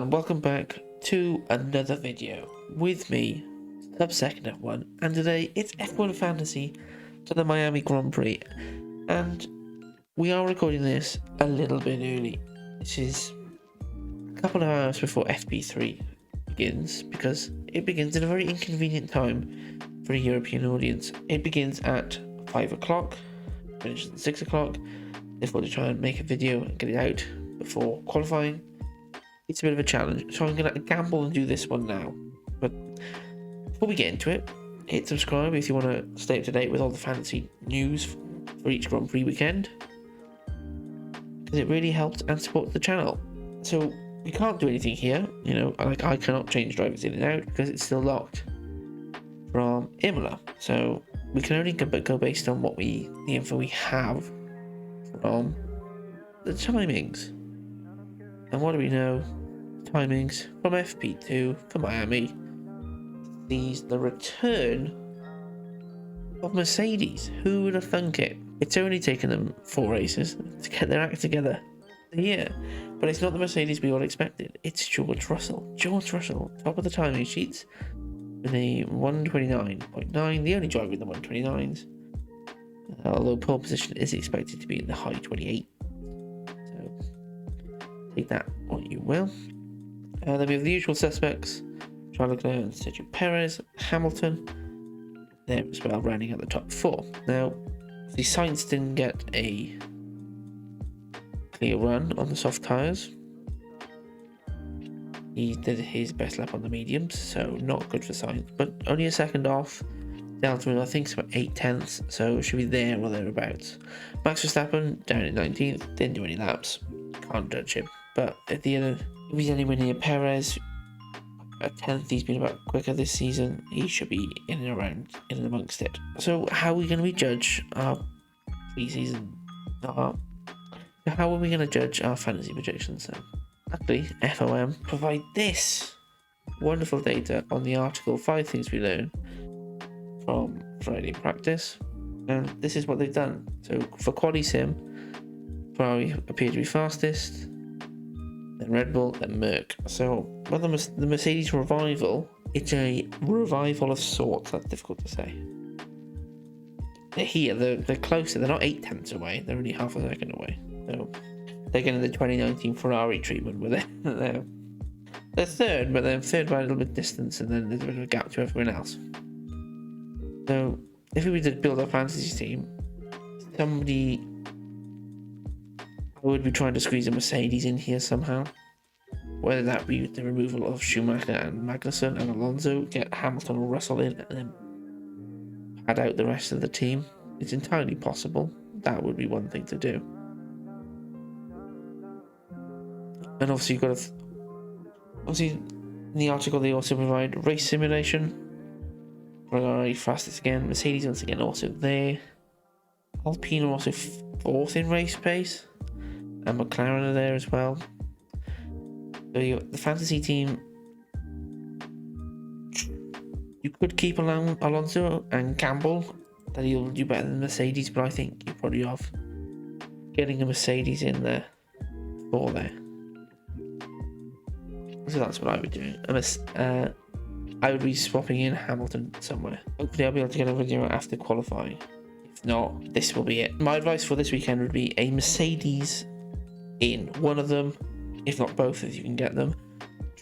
and welcome back to another video with me, Sub-Second F1, and today it's F1 Fantasy to the Miami Grand Prix, and we are recording this a little bit early. This is a couple of hours before FP3 begins, because it begins at a very inconvenient time for a European audience. It begins at 5 o'clock, finishes at 6 o'clock, therefore to try and make a video and get it out before qualifying. It's a bit of a challenge, so I'm going to gamble and do this one now. But before we get into it, hit subscribe if you want to stay up to date with all the fantasy news for each Grand Prix weekend, because it really helps and supports the channel. So we can't do anything here, you know, like I cannot change drivers in and out because it's still locked from Imola. So we can only go based on the info we have from the timings. And what do we know? Timings from FP2 for Miami sees the return of Mercedes. Who would have thunk it? It's only taken them 4 races to get their act together. Yeah, but it's not the Mercedes we all expected. It's George Russell. George Russell, top of the timing sheets with a 129.9, the only driver in the 129s. Although pole position is expected to be in the high 28. Take that what you will. Then we have the usual suspects: Charles Leclerc and Sergio Perez, Hamilton there as well, rounding out the top 4. Now, the Sainz didn't get a clear run on the soft tyres. He did his best lap on the mediums, so not good for Sainz, but only a second off. Delta, I think, it's about 8 tenths, so it should be there or thereabouts. Max Verstappen down at 19th, didn't do any laps. Can't judge him. But at the end, if he's anywhere near Perez, a 10th, he's been about quicker this season. He should be in and amongst it. So how are we going to judge our pre-season? How are we going to judge our fantasy projections then? Luckily, FOM provide this wonderful data on the article 5 Things We Learn from Friday Practice. And this is what they've done. So for Quali Sim, Ferrari appear to be fastest, then Red Bull, then Merc. So, well, the Mercedes revival, it's a revival of sorts. That's difficult to say. They're here, they're closer, they're not 8 tenths away, they're only half a second away. So, they're getting the 2019 Ferrari treatment with it. They're third, but they're third by a little bit distance, and then there's a bit of a gap to everyone else. So, if we were to build a fantasy team, somebody would be trying to squeeze a Mercedes in here somehow. Whether that be the removal of Schumacher and Magnussen and Alonso, get Hamilton or Russell in, and then pad out the rest of the team. It's entirely possible. That would be one thing to do. And obviously, in the article they also provide race simulation. Ferrari fastest again. Mercedes once again also there. Alpine are also 4th in race pace. And Mclaren are there as well. So the fantasy team, you could keep Alonso and gamble that he'll do better than Mercedes, but I think you're probably off getting a Mercedes in there for there. So that's what I would do. I would be swapping in Hamilton somewhere. Hopefully I'll be able to get a video after qualifying. If not, this will be it. My advice for this weekend would be a Mercedes in one of them, if not both, if you can get them.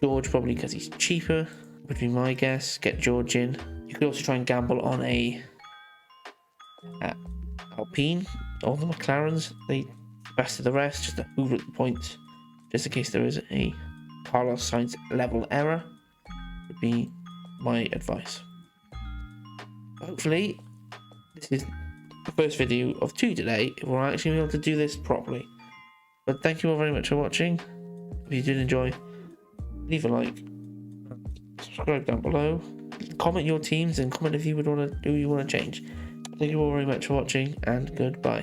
George, probably because he's cheaper, would be my guess. Get George in. You could also try and gamble on a Alpine or the McLarens. They best of the rest, just to hoover at the points, just in case there is a Carlos Sainz level error, would be my advice. Hopefully this is the first video of 2 today. We'll actually be able to do this properly. But thank you all very much for watching. If you did enjoy, leave a like, subscribe down below, comment your teams, and comment if you would want to change. Thank you all very much for watching, and goodbye.